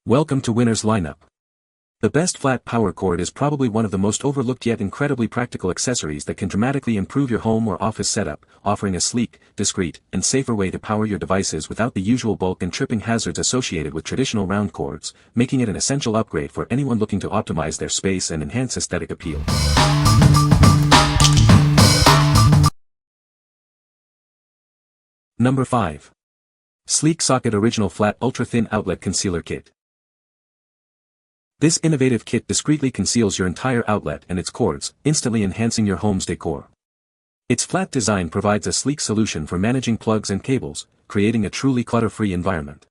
Welcome to Winner's Lineup. The best flat power cord is probably one of the most overlooked yet incredibly practical accessories that can dramatically improve your home or office setup, offering a sleek, discreet, and safer way to power your devices without the usual bulk and tripping hazards associated with traditional round cords, making it an essential upgrade for anyone looking to optimize their space and enhance aesthetic appeal. Number 5. Sleek Socket Original Flat Ultra Thin Outlet Concealer Kit. This innovative kit discreetly conceals your entire outlet and its cords, instantly enhancing your home's decor. Its flat design provides a sleek solution for managing plugs and cables, creating a truly clutter-free environment.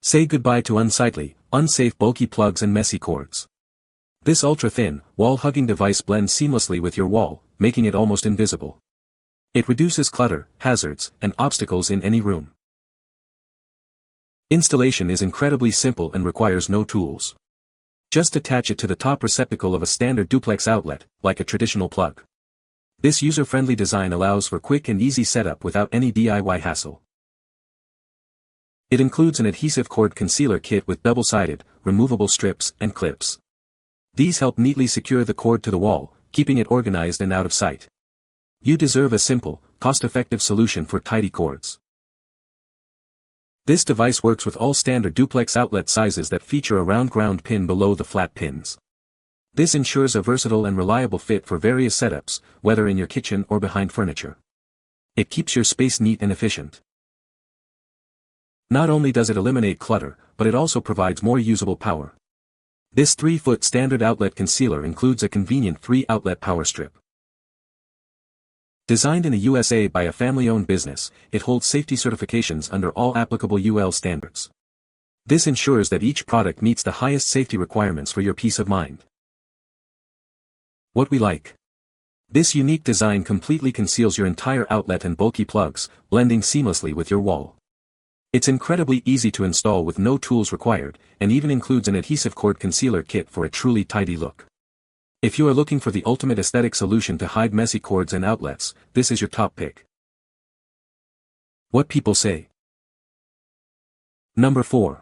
Say goodbye to unsightly, unsafe bulky plugs and messy cords. This ultra-thin, wall-hugging device blends seamlessly with your wall, making it almost invisible. It reduces clutter, hazards, and obstacles in any room. Installation is incredibly simple and requires no tools. Just attach it to the top receptacle of a standard duplex outlet, like a traditional plug. This user-friendly design allows for quick and easy setup without any DIY hassle. It includes an adhesive cord concealer kit with double-sided, removable strips and clips. These help neatly secure the cord to the wall, keeping it organized and out of sight. You deserve a simple, cost-effective solution for tidy cords. This device works with all standard duplex outlet sizes that feature a round ground pin below the flat pins. This ensures a versatile and reliable fit for various setups, whether in your kitchen or behind furniture. It keeps your space neat and efficient. Not only does it eliminate clutter, but it also provides more usable power. This 3-foot standard outlet concealer includes a convenient 3-outlet power strip. Designed in the USA by a family-owned business, it holds safety certifications under all applicable UL standards. This ensures that each product meets the highest safety requirements for your peace of mind. What we like. This unique design completely conceals your entire outlet and bulky plugs, blending seamlessly with your wall. It's incredibly easy to install with no tools required, and even includes an adhesive cord concealer kit for a truly tidy look. If you are looking for the ultimate aesthetic solution to hide messy cords and outlets, this is your top pick. What people say. Number 4.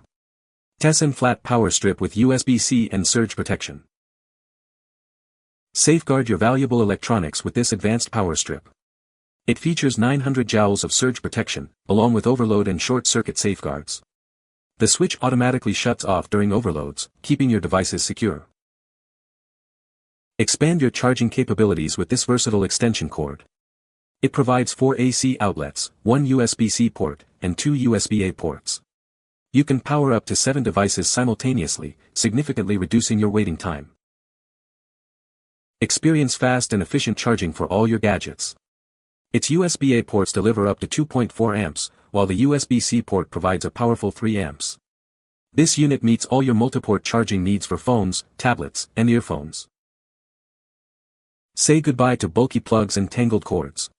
TESSAN Flat Power Strip with USB-C and Surge Protection. Safeguard your valuable electronics with this advanced power strip. It features 900 joules of surge protection, along with overload and short-circuit safeguards. The switch automatically shuts off during overloads, keeping your devices secure. Expand your charging capabilities with this versatile extension cord. It provides 4 AC outlets, 1 USB-C port, and 2 USB-A ports. You can power up to 7 devices simultaneously, significantly reducing your waiting time. Experience fast and efficient charging for all your gadgets. Its USB-A ports deliver up to 2.4 amps, while the USB-C port provides a powerful 3 amps. This unit meets all your multi-port charging needs for phones, tablets, and earphones. Say goodbye to bulky plugs and tangled cords.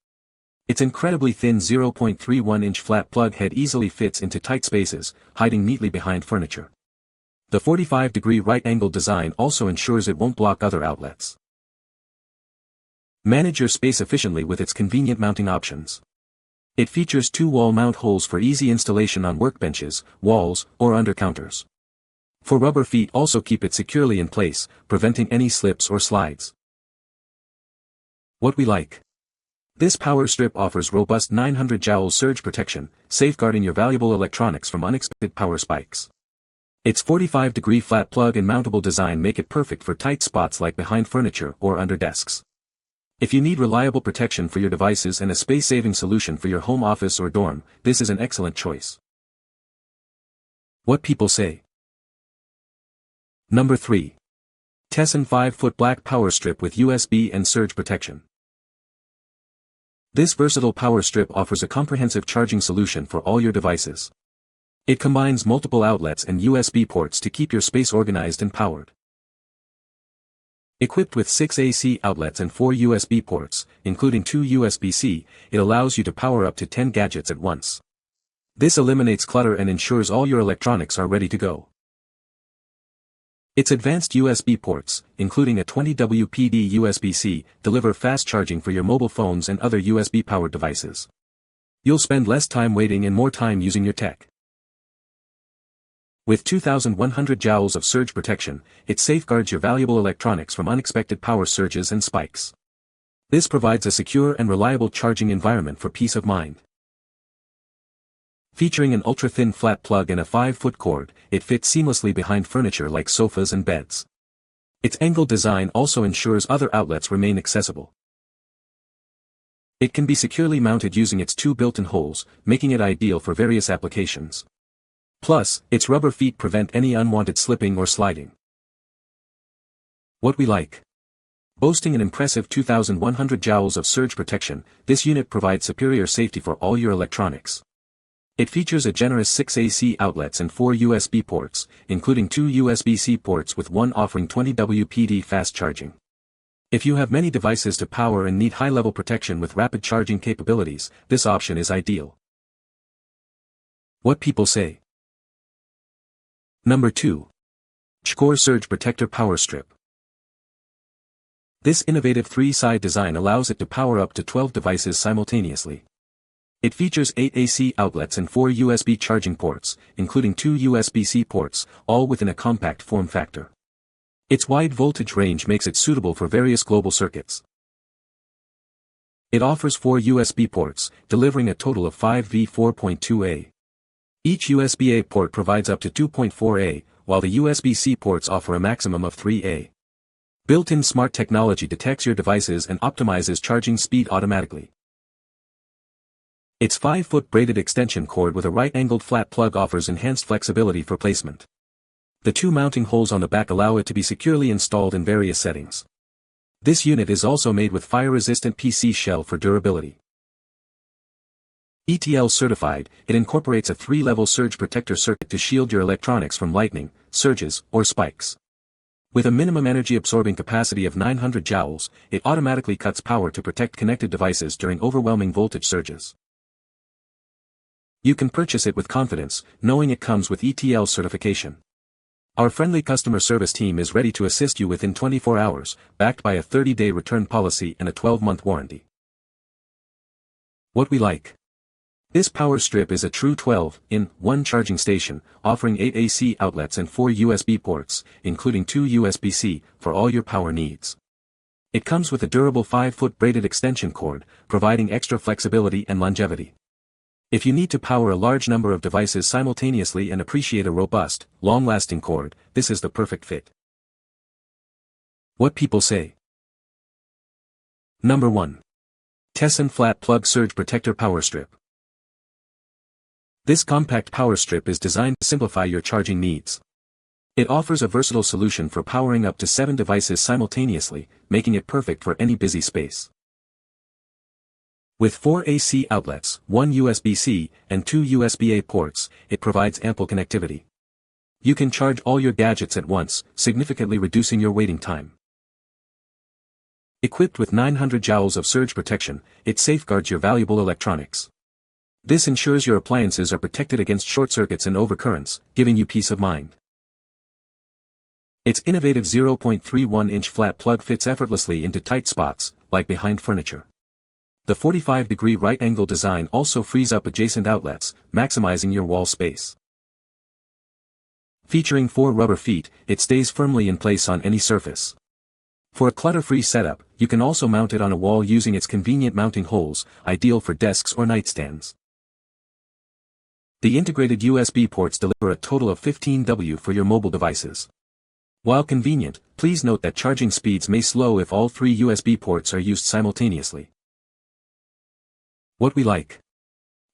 Its incredibly thin 0.31-inch flat plug head easily fits into tight spaces, hiding neatly behind furniture. The 45-degree right-angle design also ensures it won't block other outlets. Manage your space efficiently with its convenient mounting options. It features 2 wall mount holes for easy installation on workbenches, walls, or under counters. 4 rubber feet also keep it securely in place, preventing any slips or slides. What we like. This power strip offers robust 900 joule surge protection, safeguarding your valuable electronics from unexpected power spikes. Its 45-degree flat plug and mountable design make it perfect for tight spots like behind furniture or under desks. If you need reliable protection for your devices and a space-saving solution for your home office or dorm, this is an excellent choice. What people say. Number 3. TESSAN 5-foot black power strip with USB and surge protection. This versatile power strip offers a comprehensive charging solution for all your devices. It combines multiple outlets and USB ports to keep your space organized and powered. Equipped with 6 AC outlets and 4 USB ports, including 2 USB-C, it allows you to power up to 10 gadgets at once. This eliminates clutter and ensures all your electronics are ready to go. Its advanced USB ports, including a 20WPD USB-C, deliver fast charging for your mobile phones and other USB-powered devices. You'll spend less time waiting and more time using your tech. With 2,100 joules of surge protection, it safeguards your valuable electronics from unexpected power surges and spikes. This provides a secure and reliable charging environment for peace of mind. Featuring an ultra-thin flat plug and a 5-foot cord, it fits seamlessly behind furniture like sofas and beds. Its angled design also ensures other outlets remain accessible. It can be securely mounted using its 2 built-in holes, making it ideal for various applications. Plus, its rubber feet prevent any unwanted slipping or sliding. What we like. Boasting an impressive 2,100 joules of surge protection, this unit provides superior safety for all your electronics. It features a generous 6 AC outlets and 4 USB ports, including 2 USB-C ports with one offering 20 WPD fast charging. If you have many devices to power and need high-level protection with rapid charging capabilities, this option is ideal. What people say. Number 2. CHCORE Surge Protector Power Strip. This innovative 3-side design allows it to power up to 12 devices simultaneously. It features 8 AC outlets and 4 USB charging ports, including 2 USB-C ports, all within a compact form factor. Its wide voltage range makes it suitable for various global circuits. It offers 4 USB ports, delivering a total of 5 V4.2A. Each USB-A port provides up to 2.4A, while the USB-C ports offer a maximum of 3A. Built-in smart technology detects your devices and optimizes charging speed automatically. Its 5-foot braided extension cord with a right-angled flat plug offers enhanced flexibility for placement. The 2 mounting holes on the back allow it to be securely installed in various settings. This unit is also made with fire-resistant PC shell for durability. ETL certified, it incorporates a 3-level surge protector circuit to shield your electronics from lightning, surges, or spikes. With a minimum energy-absorbing capacity of 900 joules, it automatically cuts power to protect connected devices during overwhelming voltage surges. You can purchase it with confidence, knowing it comes with ETL certification. Our friendly customer service team is ready to assist you within 24 hours, backed by a 30-day return policy and a 12-month warranty. What we like. This power strip is a true 12-in-1 charging station, offering 8 AC outlets and 4 USB ports, including 2 USB-C, for all your power needs. It comes with a durable 5-foot braided extension cord, providing extra flexibility and longevity. If you need to power a large number of devices simultaneously and appreciate a robust, long-lasting cord, this is the perfect fit. What people say. Number 1. TESSAN Flat Plug Surge Protector Power Strip. This compact power strip is designed to simplify your charging needs. It offers a versatile solution for powering up to 7 devices simultaneously, making it perfect for any busy space. With 4 AC outlets, 1 USB-C, and 2 USB-A ports, it provides ample connectivity. You can charge all your gadgets at once, significantly reducing your waiting time. Equipped with 900 joules of surge protection, it safeguards your valuable electronics. This ensures your appliances are protected against short circuits and overcurrents, giving you peace of mind. Its innovative 0.31-inch flat plug fits effortlessly into tight spots, like behind furniture. The 45-degree right-angle design also frees up adjacent outlets, maximizing your wall space. Featuring 4 rubber feet, it stays firmly in place on any surface. For a clutter-free setup, you can also mount it on a wall using its convenient mounting holes, ideal for desks or nightstands. The integrated USB ports deliver a total of 15 W for your mobile devices. While convenient, please note that charging speeds may slow if all 3 USB ports are used simultaneously. What we like.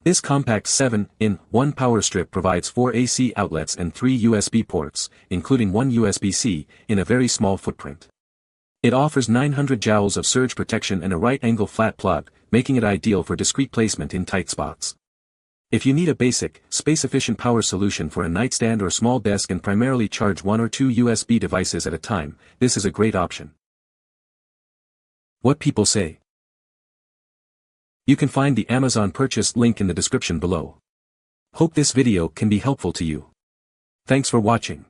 This compact 7-in-1 power strip provides 4 AC outlets and 3 USB ports, including 1 USB-C, in a very small footprint. It offers 900 joules of surge protection and a right-angle flat plug, making it ideal for discreet placement in tight spots. If you need a basic, space-efficient power solution for a nightstand or small desk and primarily charge 1 or 2 USB devices at a time, this is a great option. What people say. You can find the Amazon purchase link in the description below. Hope this video can be helpful to you. Thanks for watching.